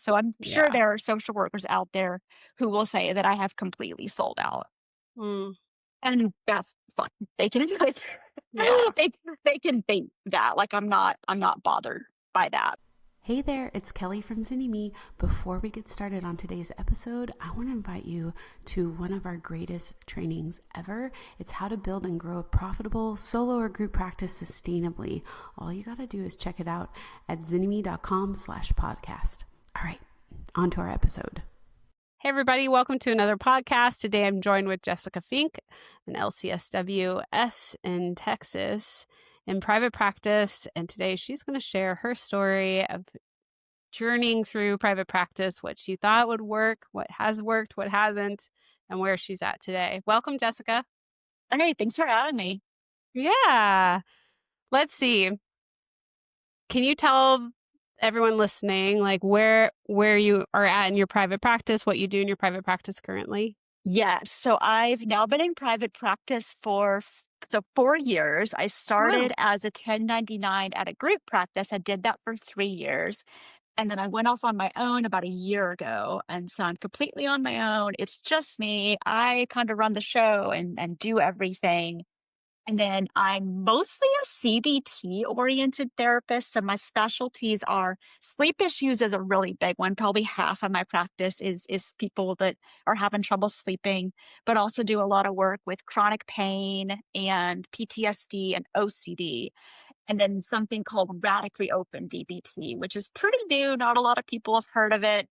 So I'm sure Yeah. there are social workers out there who will say that I have completely sold out. Mm, And that's fine. They can like, yeah. they they can think that. Like I'm not bothered by that. Hey there, it's Kelly from Me. Before we get started on today's episode, I want to invite you to one of our greatest trainings ever. It's how to build and grow a profitable solo or group practice sustainably. All you got to do is check it out at zinime.com/podcast. All right, on to our episode. Hey, everybody. Welcome to another podcast. Today I'm joined with Jessica Fink, an LCSWS in Texas in private practice. And today she's going to share her story of journeying through private practice, what she thought would work, what has worked, what hasn't, and where she's at today. Welcome, Jessica. Okay, thanks for having me. Yeah. Let's see. Can you tell everyone listening like where you are at in your private practice, what you do in your private practice currently? Yes. So I've now been in private practice for 4 years. I Wow. started as a 1099 at a group practice. I did that for 3 years. And then I went off on my own about a year ago. And so I'm completely on my own. It's just me. I kind of run the show and do everything. And then I'm mostly a CBT oriented therapist. So my specialties are sleep issues is a really big one. Probably half of my practice is people that are having trouble sleeping, but also do a lot of work with chronic pain and PTSD and OCD. And then something called radically open DBT, which is pretty new. Not a lot of people have heard of it.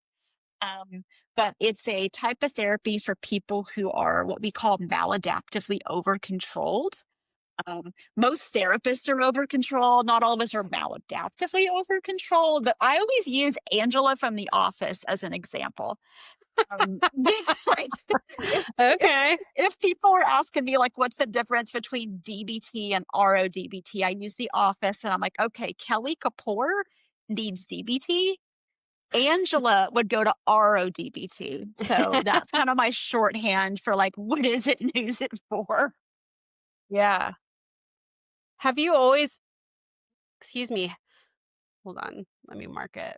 Um, but it's a type of therapy for people who are what we call maladaptively over controlled. Most therapists are over control. Not all of us are maladaptively over controlled, but I always use Angela from The Office as an example. Like, if, Okay. if people are asking me, like, what's the difference between DBT and RODBT, I use The Office and I'm like, okay, Kelly Kapoor needs DBT. Angela would go to RODBT. So that's kind of my shorthand for like, what is it and who's it for? Yeah. Have you always, excuse me, hold on, let me mark it.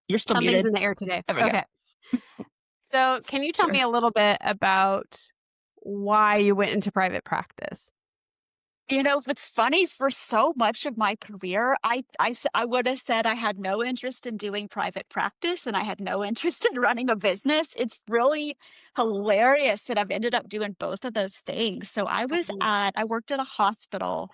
You're still Something's muted. in the air today. There we go. Okay. So can you tell Sure. me a little bit about why you went into private practice? You know, it's funny, for so much of my career, I would have said I had no interest in doing private practice and I had no interest in running a business. It's really hilarious that I've ended up doing both of those things. So Mhm. I worked at a hospital,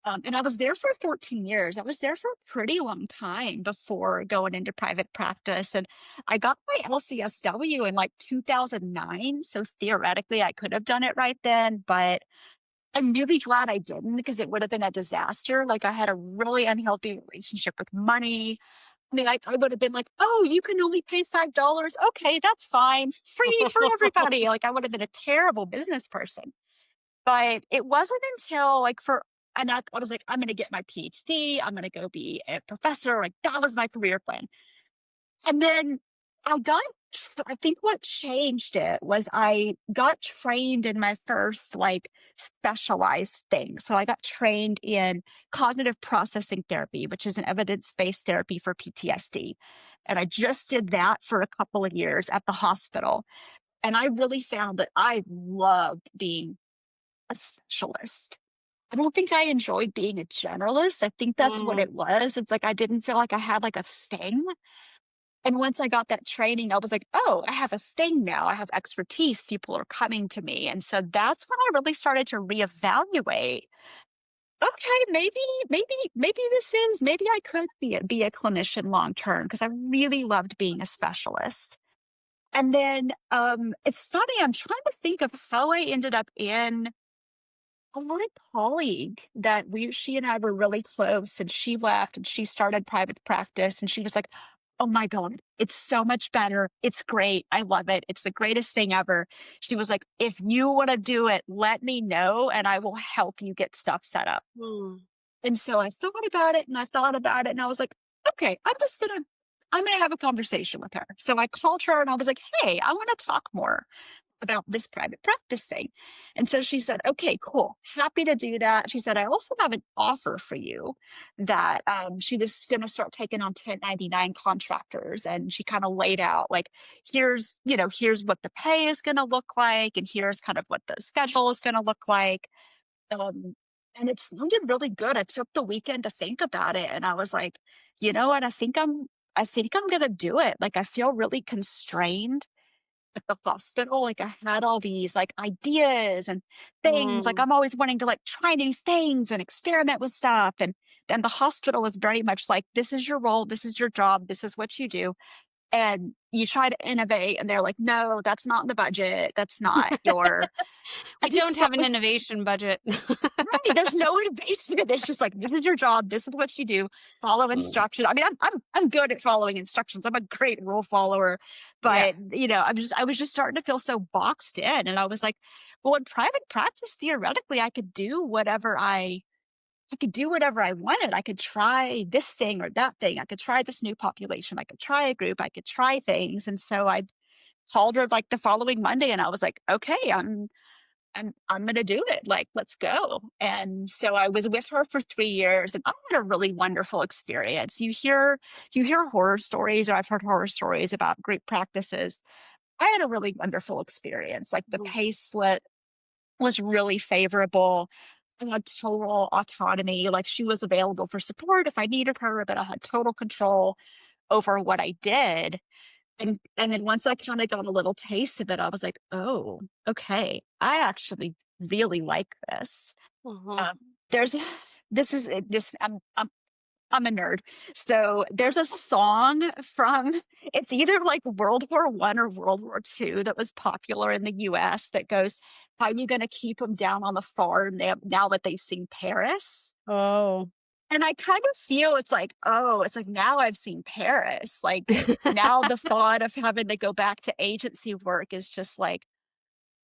and I was there for 14 years. I was there for a pretty long time before going into private practice. And I got my LCSW in like 2009. So theoretically, I could have done it right then, but I'm really glad I didn't because it would have been a disaster. Like I had a really unhealthy relationship with money. I mean, I would have been like, oh, you can only pay $5. Okay, that's fine. Free for everybody. Like I would have been a terrible business person. But it wasn't until like and I was like, I'm going to get my PhD. I'm going to go be a professor. Like that was my career plan. And then I got, I think what changed it was I got trained in my first like specialized thing. So I got trained in cognitive processing therapy, which is an evidence-based therapy for PTSD. And I just did that for a couple of years at the hospital. And I really found that I loved being a specialist. I don't think I enjoyed being a generalist. I think that's what Mm, it was. It's like I didn't feel like I had like a thing. And once I got that training, I was like, oh, I have a thing now. I have expertise. People are coming to me. And so that's when I really started to reevaluate. Okay, maybe I could be a clinician long term because I really loved being a specialist. And then it's funny, I'm trying to think of how I ended up in I had a colleague that she and I were really close, and she left and she started private practice. And she was like, oh my God, it's so much better. It's great. I love it. It's the greatest thing ever. She was like, if you want to do it, let me know and I will help you get stuff set up. mm, And so I thought about it and I thought about it and I was like, okay, I'm gonna have a conversation with her. So I called her and I was like, hey, I want to talk more. about this private practice thing. And so she said, okay, cool. Happy to do that. She said, I also have an offer for you that she was going to start taking on 1099 contractors. And she kind of laid out like, here's what the pay is going to look like. And here's kind of what the schedule is going to look like. Um, and it sounded really good. I took the weekend to think about it. And I was like, you know what? I think I'm going to do it. Like, I feel really constrained at the hospital. Like, I had all these like ideas and things. Like, Mm. I'm always wanting to like try new things and experiment with stuff. And then the hospital was very much like, this is your role, this is your job, this is what you do. And you try to innovate, and they're like, no, that's not in the budget. That's not your. I We don't just so have an was innovation budget. right. There's no innovation. It's just like, this is your job. This is what you do. Follow Mm. instructions. I mean, I'm good at following instructions. I'm a great rule follower, Yeah. but I was just starting to feel so boxed in, and I was like, well, in private practice, theoretically, I could do whatever I wanted. I could try this thing or that thing. I could try this new population. I could try a group. I could try things. And so I called her like the following Monday, and I was like, okay, I'm gonna do it. Like, let's go. And so I was with her for 3 years, and I had a really wonderful experience. You hear horror stories, or I've heard horror stories about group practices. I had a really wonderful experience. Like, the Mm. pay split was really favorable. I had total autonomy. Like, she was available for support if I needed her, but I had total control over what I did. And then once I kinda got a little taste of it, I was like, "Oh, okay. I actually really like this." Mhm. Um, there's this is this I'm a nerd. So there's a song from it's either like World War I or World War II that was popular in the US that goes, "How you gonna keep them down on the farm now that they've seen Paris?" Oh. And I kind of feel it's like, oh, it's like now I've seen Paris. Like, now the thought of having to go back to agency work is just like,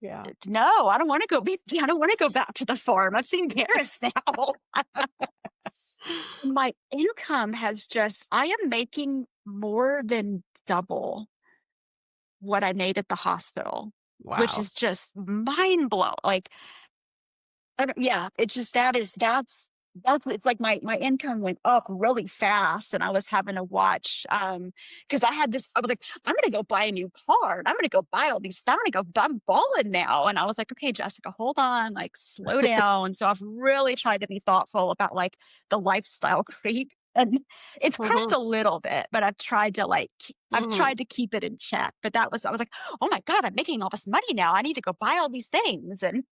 Yeah. no, I don't want to go be I don't want to go back to the farm. I've seen Paris now. My income has just I am making more than double what I made at the hospital, which Wow. is just mind blow. Like, I don't yeah, it's just that's it's like my income went up really fast, and I was having to watch, because I was like, "I'm gonna go buy a new car, and I'm gonna go buy all these I'm gonna go I'm balling now," and I was like, "Okay, Jessica, hold on, like, slow down." So I've really tried to be thoughtful about, like, the lifestyle creep, and it's crept Mhm. a little bit, but I've Mhm. tried to keep it in check, but that was I was like, "Oh my god, I'm making all this money now. I need to go buy all these things," and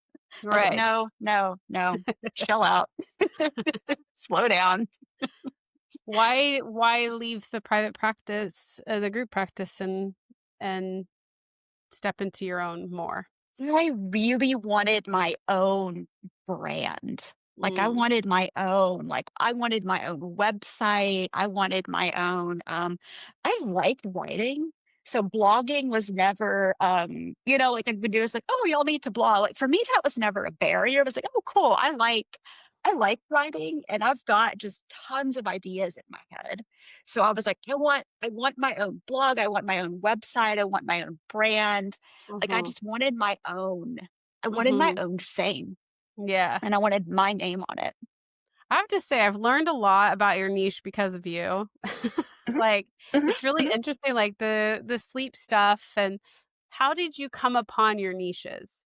I was like, Right. "No, no, no, chill out. Slow down." Why leave the private practice, the group practice and step into your own more? I really wanted my own brand. Like, Mm. I wanted my own website. I wanted my own, I liked writing. So blogging was never, like I would do, it's like, oh, y'all need to blog. Like, for me, that was never a barrier. It was like, oh, cool. I like writing, and I've got just tons of ideas in my head. So I was like, I want my own blog. I want my own website. I want my own brand. Like, Mhm. I wanted my Mhm. own thing, Yeah. and I wanted my name on it. I have to say I've learned a lot about your niche because of you. Mhm, Like, mhm, it's really mhm. interesting, like, the sleep stuff, and how did you come upon your niches?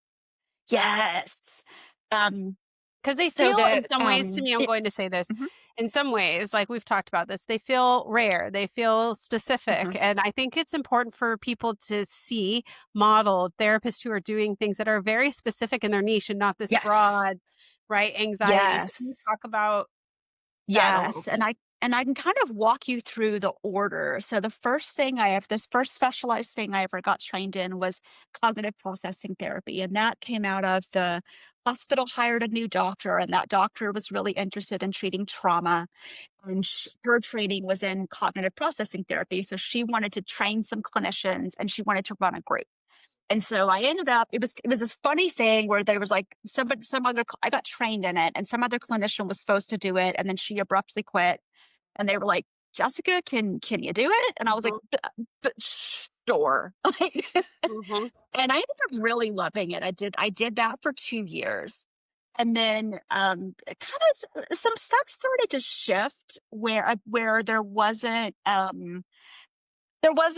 Yes. Um, Because they so feel in some ways to me, I'm it going to say this, mhm, in some ways, like we've talked about this, they feel rare, they feel specific, mhm. and I think it's important for people to see model therapists who are doing things that are very specific in their niche and not this Yes. broad, right, anxiety. So can you Yes. talk about that a little Yes, bit? and I can kind of walk you through the order. So this first specialized thing I ever got trained in was cognitive processing therapy, and that came out of the hospital hired a new doctor, and that doctor was really interested in treating trauma, and her training was in cognitive processing therapy. So she wanted to train some clinicians, and she wanted to run a group. And so I ended up it was this funny thing where there was like some other I got trained in it, and some other clinician was supposed to do it, and then she abruptly quit, and they were like, Jessica, can you do it? And I was like, Mhm. Sure. Like, Mhm. and I ended up really loving it. I did that for 2 years. And then kind of some stuff started to shift where there wasn't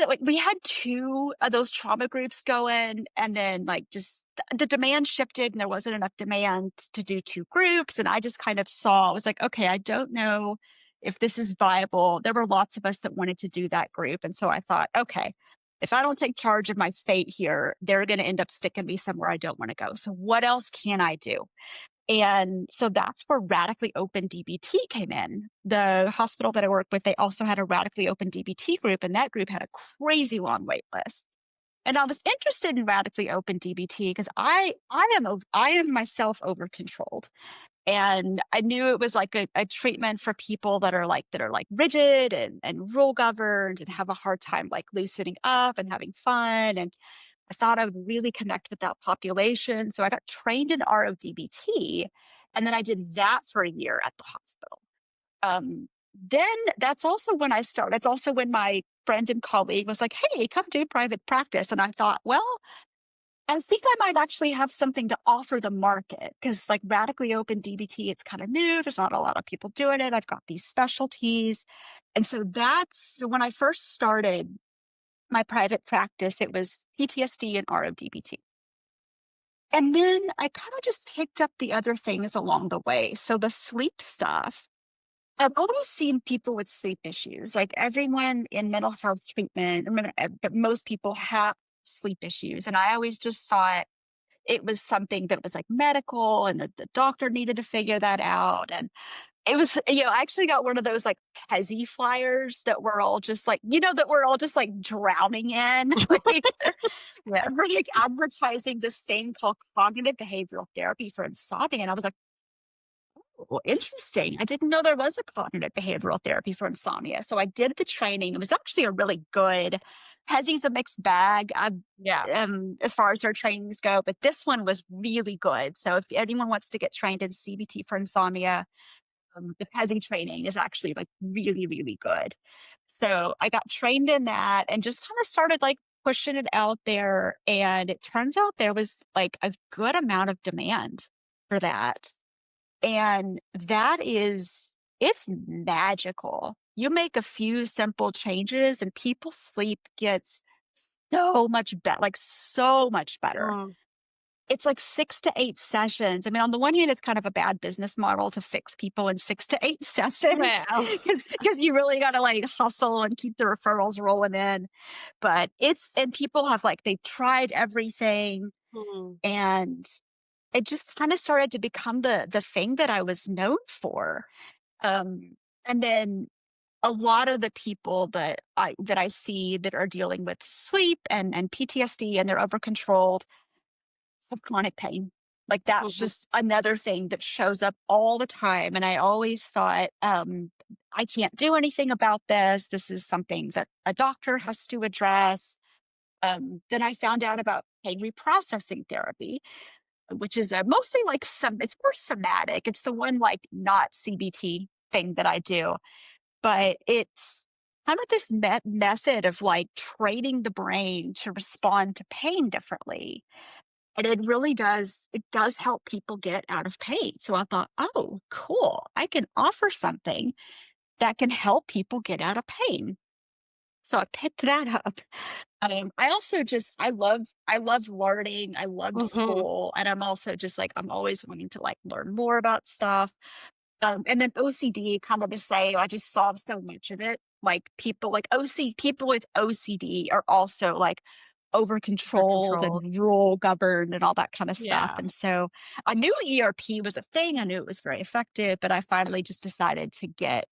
like we had two of those trauma groups going, and then like just the demand shifted and there wasn't enough demand to do two groups. And I just kind of saw, I was like, okay, I don't know if this is viable. There were lots of us that wanted to do that group. And so I thought, okay, if I don't take charge of my fate here, they're going to end up sticking me somewhere I don't want to go. So what else can I do? And so that's where radically open DBT came in. The hospital that I work with, they also had a radically open DBT group, and that group had a crazy long wait list. And I was interested in radically open DBT because I am myself over controlled. And I knew it was like a treatment for people that are like rigid and rule governed and have a hard time like loosening up and having fun. And I thought I would really connect with that population. So I got trained in RODBT, and then I did that for a year at the hospital. Then that's also when my friend and colleague was like, hey, come do private practice. And I thought, well, I think I might actually have something to offer the market because, like, radically open DBT, it's kind of new. There's not a lot of people doing it. I've got these specialties. And so that's when I first started my private practice. It was PTSD and RODBT. And then I kind of just picked up the other things along the way. So the sleep stuff, I've always seen people with sleep issues. Like everyone in mental health treatment, but most people have sleep issues. And I always just thought it was something that was like medical and that the doctor needed to figure that out. And it was, I actually got one of those like Pezzy flyers that we're all just like, that we're all just like drowning in. Like, Yeah. we're like advertising this thing called cognitive behavioral therapy for insomnia. And I was like, oh, interesting. I didn't know there was a cognitive behavioral therapy for insomnia. So I did the training. It was actually a really good, Pezzy's a mixed bag. Yeah. As far as their trainings go, but this one was really good. So if anyone wants to get trained in CBT for insomnia, the Pezzy training is actually like really, really good. So I got trained in that and just kind of started like pushing it out there. And it turns out there was like a good amount of demand for that. And it's magical. You make a few simple changes and people's sleep gets so much better, like so much better. Mm. It's like 6 to 8 sessions. I mean, on the one hand, it's kind of a bad business model to fix people in 6 to 8 sessions Well. because you really got to like hustle and keep the referrals rolling in. And people have like, they've tried everything, Mm. and it just kind of started to become the thing that I was known for. And then a lot of the people that I see that are dealing with sleep and PTSD and they're over controlled have chronic pain. Like that's Mhm. just another thing that shows up all the time. And I always thought, I can't do anything about this. This is something that a doctor has to address. Then I found out about pain reprocessing therapy, which is mostly like it's more somatic. It's the one like not CBT thing that I do, but it's kind of this method of like training the brain to respond to pain differently. And it does help people get out of pain. So I thought, oh, cool. I can offer something that can help people get out of pain. So I picked that up. I also just I love learning. I loved Mhm. school, and I'm also just like I'm always wanting to like learn more about stuff. And then OCD, kind of the same. I just saw so much of it. Like people with OCD are also like over Under controlled control. and rule governed and all that kind of stuff. Yeah. And so I knew ERP was a thing. I knew it was very effective, but I finally just decided to get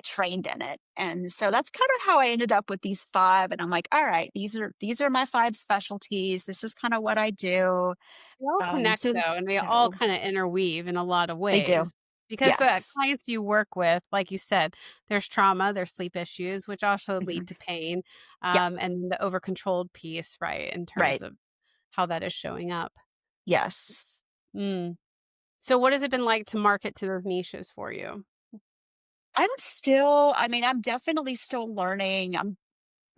trained in it. And so that's kind of how I ended up with these five. And I'm like, all right, these are my five specialties. This is kind of what I do. They all connect So though, and they all so kinda interweave in a lot of they do. ways. Because the Yes. clients you work with, like you said, there's trauma, there's sleep issues, which also lead Mhm. to pain, Yep. and the over-controlled piece, right, in terms Right. of how that is showing up. Yes. Mm. So what has it been like to market to those niches for you? I'm definitely still learning.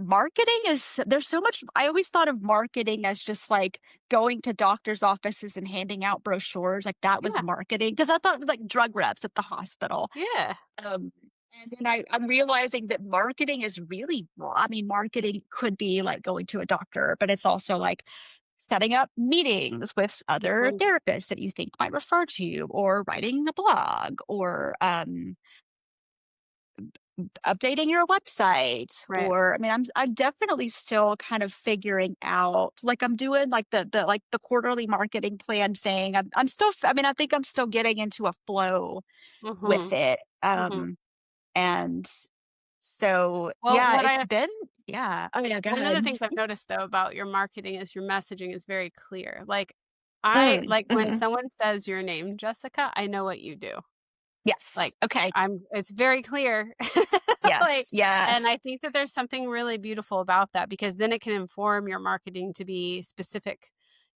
Marketing is there's so much. I always thought of marketing as just like going to doctors' offices and handing out brochures. Like that was Yeah. marketing because I thought it was like drug reps at the hospital. Yeah. Um, and then I'm realizing that marketing is really, well, I mean, marketing could be like going to a doctor, but it's also like setting up meetings with other Mhm. therapists that you think might refer to you, or writing a blog, or updating your website. Right. Or I mean, I'm definitely still kind of figuring out, like I'm doing like the quarterly marketing plan thing. I'm still, I mean, I think I'm still getting into a flow with Mhm. it. Mhm. And so, Well, yeah, what it's I been, yeah. Oh, yeah, go one of the ahead. things I've noticed though about your marketing is your messaging is very clear. Mm, Like when mhm. someone says your name, Jessica, I know what you do. Yes. Like, Okay. it's very clear. Like, Yes. and I Yes. think that there's something really beautiful about that because then it can inform your marketing to be specific.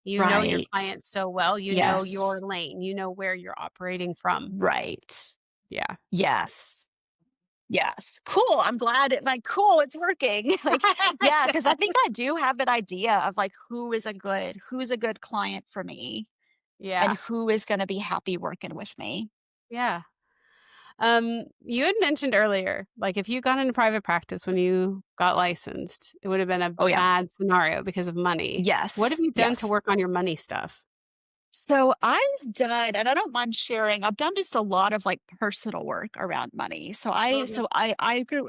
You know your Right. client so well, you know your Yes. lane, you know where you're operating from. Right. Yeah. Yes. Yes. Cool. I'm glad cool, it's working. Like, yeah, because I think I do have an idea of like who's a good client for me and Yeah. who is going to be happy working with me. Yeah. You had mentioned earlier, like if you got into private practice when you got licensed, it would have been a Oh, yeah. bad scenario because of money. What have Yes. you done to Yes. work on your money stuff? So I've done, and I don't mind sharing, I've done just a lot of like personal work around money. Mhm, I grew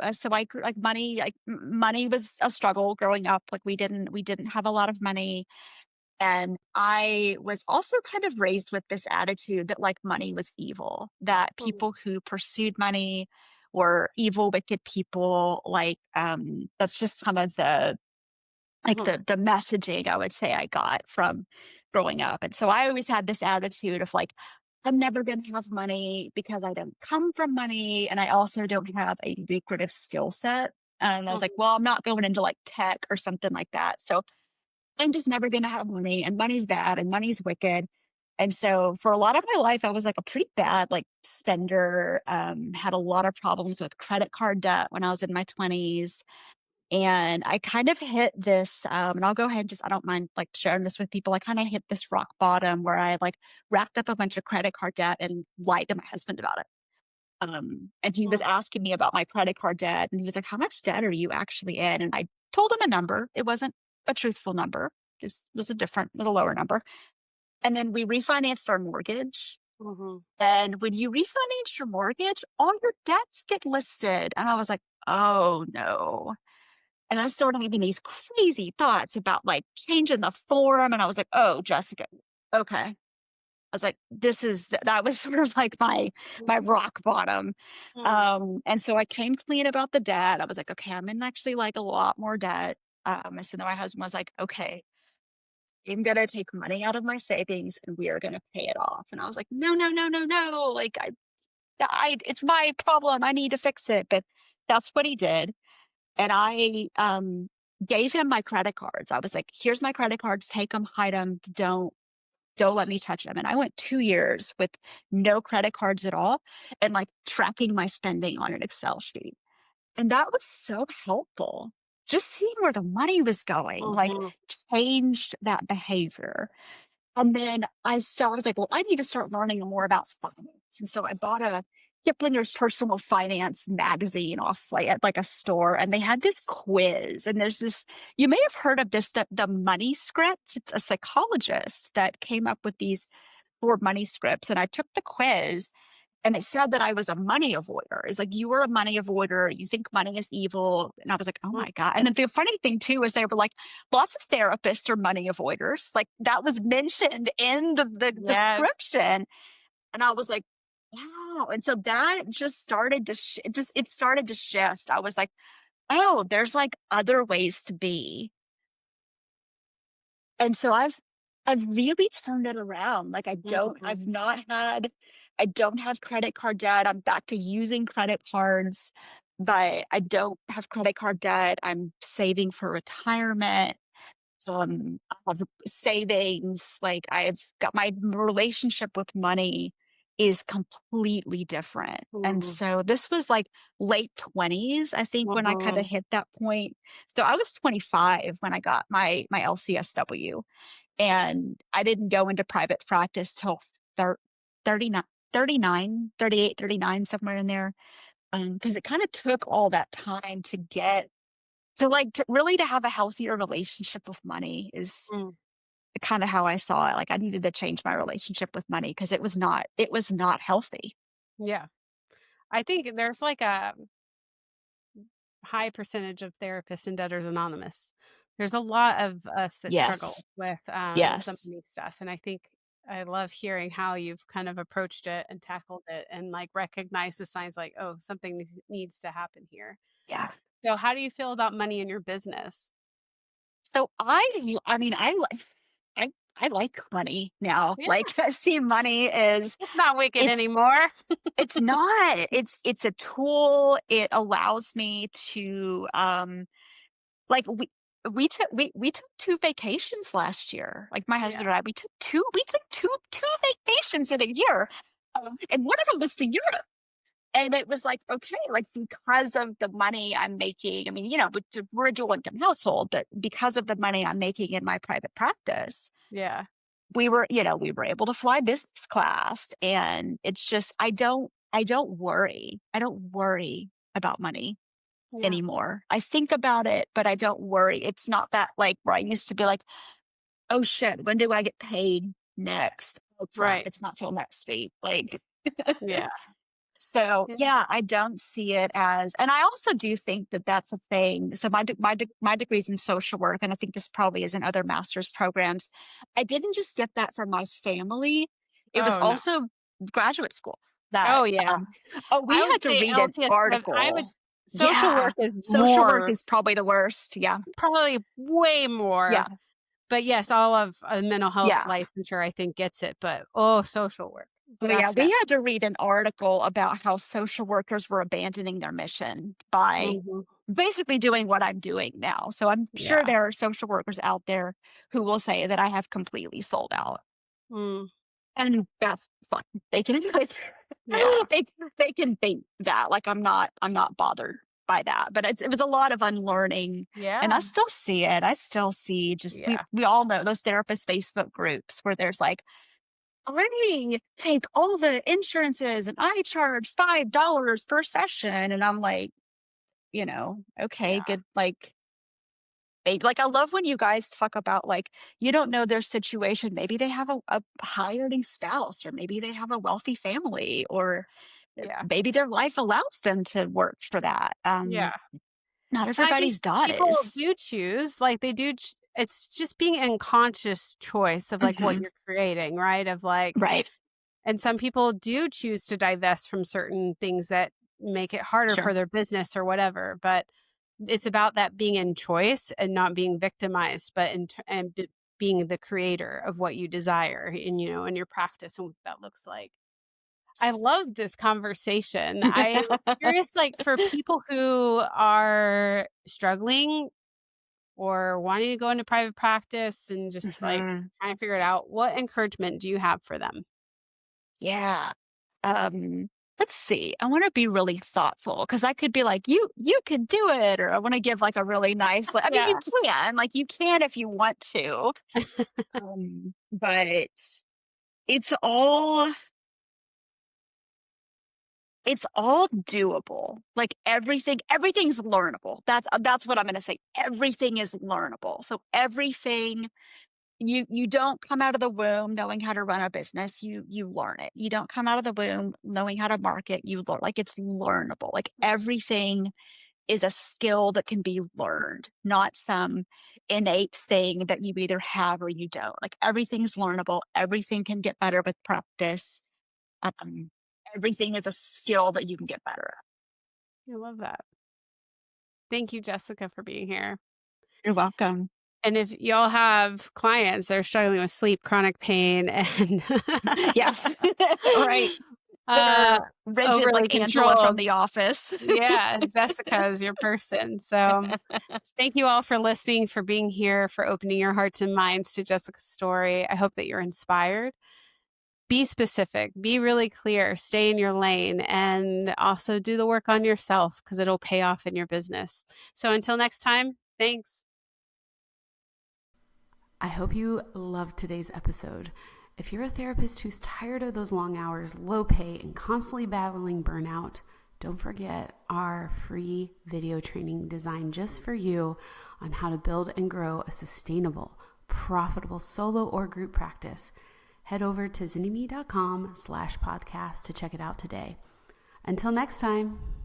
like money was a struggle growing up. Like we didn't have a lot of money. And I was also kind of raised with this attitude that like money was evil, that mhm, people who pursued money were evil, wicked people. Like, that's just kind of mhm, the messaging I would say I got from growing up. And so I always had this attitude of like, I'm never going to have money because I don't come from money. And I also don't have a lucrative skill set. And I was like, mhm, well, I'm not going into like tech or something like that. So I'm just never going to have money, and money's bad and money's wicked. And so for a lot of my life, I was like a pretty bad like spender, had a lot of problems with credit card debt when I was in my 20s. And I kind of hit this, and I'll go ahead and just, I don't mind like sharing this with people. I kind of hit this rock bottom where I like racked up a bunch of credit card debt and lied to my husband about it. And he was mhm, asking me about my credit card debt, and he was like, "How much debt are you actually in?" And I told him a number. It wasn't a truthful number. It was was a lower number. And then we refinanced our mortgage. mhm, And when you refinance your mortgage, all your debts get listed. And I was like, "Oh no." And I started having these crazy thoughts about like changing the form. And I was like, "Oh, Jessica, okay." I was like, that was sort of like my mhm, rock bottom. mhm, And so I came clean about the debt. I was like, okay, I'm in actually like a lot more debt. And so then my husband was like, okay, I'm gonna take money out of my savings and we are gonna pay it off. And I was like, no, no, no, no, no. Like it's my problem. I need to fix it. But that's what he did. And I gave him my credit cards. I was like, here's my credit cards, take them, hide them, don't let me touch them. And I went 2 years with no credit cards at all and like tracking my spending on an Excel sheet. And that was so helpful. Just seeing where the money was going, like mhm, changed that behavior. And then I was like, well, I need to start learning more about finance. And so I bought a Kiplinger's Personal Finance magazine off like at like a store, and they had this quiz. And there's this, you may have heard of this, the money scripts. It's a psychologist that came up with these 4 money scripts. And I took the quiz, and it said that I was a money avoider. It's like, you were a money avoider. You think money is evil. And I was like, oh mhm. my God. And then the funny thing too is they were like, lots of therapists are money avoiders. Like that was mentioned in the Yes. description. And I was like, wow. And so that just started to, it started to shift. I was like, oh, there's like other ways to be. And so I've really turned it around. Like Mhm, I don't have credit card debt. I'm back to using credit cards, but I don't have credit card debt. I'm saving for retirement. I have savings. Like I've got my relationship with money. is completely different. And Mm-hmm. so this was like late 20s, I think, when I kind of hit that point. So I was 25 when I got my LCSW, and I didn't go into private practice till 39, 39, 38, 39, somewhere in there. Because it kind of took all that time to get to like to really to have a healthier relationship with money is Mm. kind of how I saw it. Like I needed to change my relationship with money because it was not healthy. Yeah. I think there's like a high percentage of therapists in Debtors Anonymous. There's a lot of us that Yes. struggle with the Yes. money stuff. And I think I love hearing how you've kind of approached it and tackled it and like recognized the signs like, oh, something needs to happen here. Yeah. So how do you feel about money in your business? So I mean, I like money now. Yeah, Like I see money is it's not wicked it's anymore. it's not. It's a tool. It allows me to like we took two vacations last year. Like my Yeah. husband and I, we took two vacations in a year. And one of them was to Europe. And it was like, okay, like because of the money I'm making, I mean, we're a dual income household, but because of the money I'm making in my private practice, Yeah. we were able to fly business class. And it's just, I don't worry. I don't worry about money Yeah. anymore. I think about it, but I don't worry. It's not that like where I used to be like, oh shit, when do I get paid next? Oh crap, Right. it's not till next week. Like, Yeah. so Yeah. yeah, I don't see it as, and I also do think that that's a thing. So my degree's in social work, and I think this probably is in other master's programs. I didn't just get that from my family; it was Oh no. also graduate school. That Oh yeah. oh, we I had would to say read an I would article. social Yeah, work is social work more is probably the worst. Yeah, probably way more. yeah, But yes, all of mental health yeah. licensure I think gets it, but oh, social work. Oh, yeah, we Definitely. had to read an article about how social workers were abandoning their mission by Mhm. basically doing what I'm doing now. So I'm sure Yeah. there are social workers out there who will say that I have completely sold out. Mm. And that's fine. They can like Yeah. they they can think that. Like I'm not bothered by that. But it was a lot of unlearning. And I Yeah. still see it. I still see just we Yeah. we all know those therapist Facebook groups where there's like I take all the insurances and I charge $5 per session. And I'm like, okay, Yeah. good. Like I love when you guys talk about like, you don't know their situation. Maybe they have a high earning spouse, or maybe they have a wealthy family, or Yeah. maybe their life allows them to work for that. Yeah. Not And I think everybody's people does. do choose, like they do it's just being in conscious choice of like what Hmm. you're creating, right? Of like Right. and some people do choose to divest from certain things that make it harder for Sure. their business or whatever, but it's about that being in choice and not being victimized, but being the creator of what you desire in your practice and what that looks like. I love this conversation. I'm curious, like for people who are struggling or wanting to go into private practice and just like Mhm. trying to figure it out, what encouragement do you have for them? Yeah. Um, let's see. I want to be really thoughtful because I could be like, you could do it, or I want to give like a really nice, like, I mean, Yeah. you can if you want to. But it's all it's all doable. Like everything's learnable. That's what I'm going to say. Everything is learnable. So everything you don't come out of the womb knowing how to run a business. You learn it. You don't come out of the womb knowing how to market. You learn, like it's learnable. Like everything is a skill that can be learned, not some innate thing that you either have or you don't. Like everything's learnable. Everything can get better with practice. Um, everything is a skill that you can get better at. I love that. Thank you, Jessica, for being here. You're welcome. And if y'all have clients that are struggling with sleep, chronic pain, and Yes. Right. That uh, are rigid overly like Angela from controlled, The Office. yeah, Jessica is your person. So thank you all for listening, for being here, for opening your hearts and minds to Jessica's story. I hope that you're inspired. be specific, be really clear, stay in your lane, and also do the work on yourself because it'll pay off in your business. So until next time, thanks. I hope you loved today's episode. If you're a therapist who's tired of those long hours, low pay, and constantly battling burnout, don't forget our free video training designed just for you on how to build and grow a sustainable, profitable solo or group practice. Head over to zynnyme.com/podcast to check it out today. Until next time.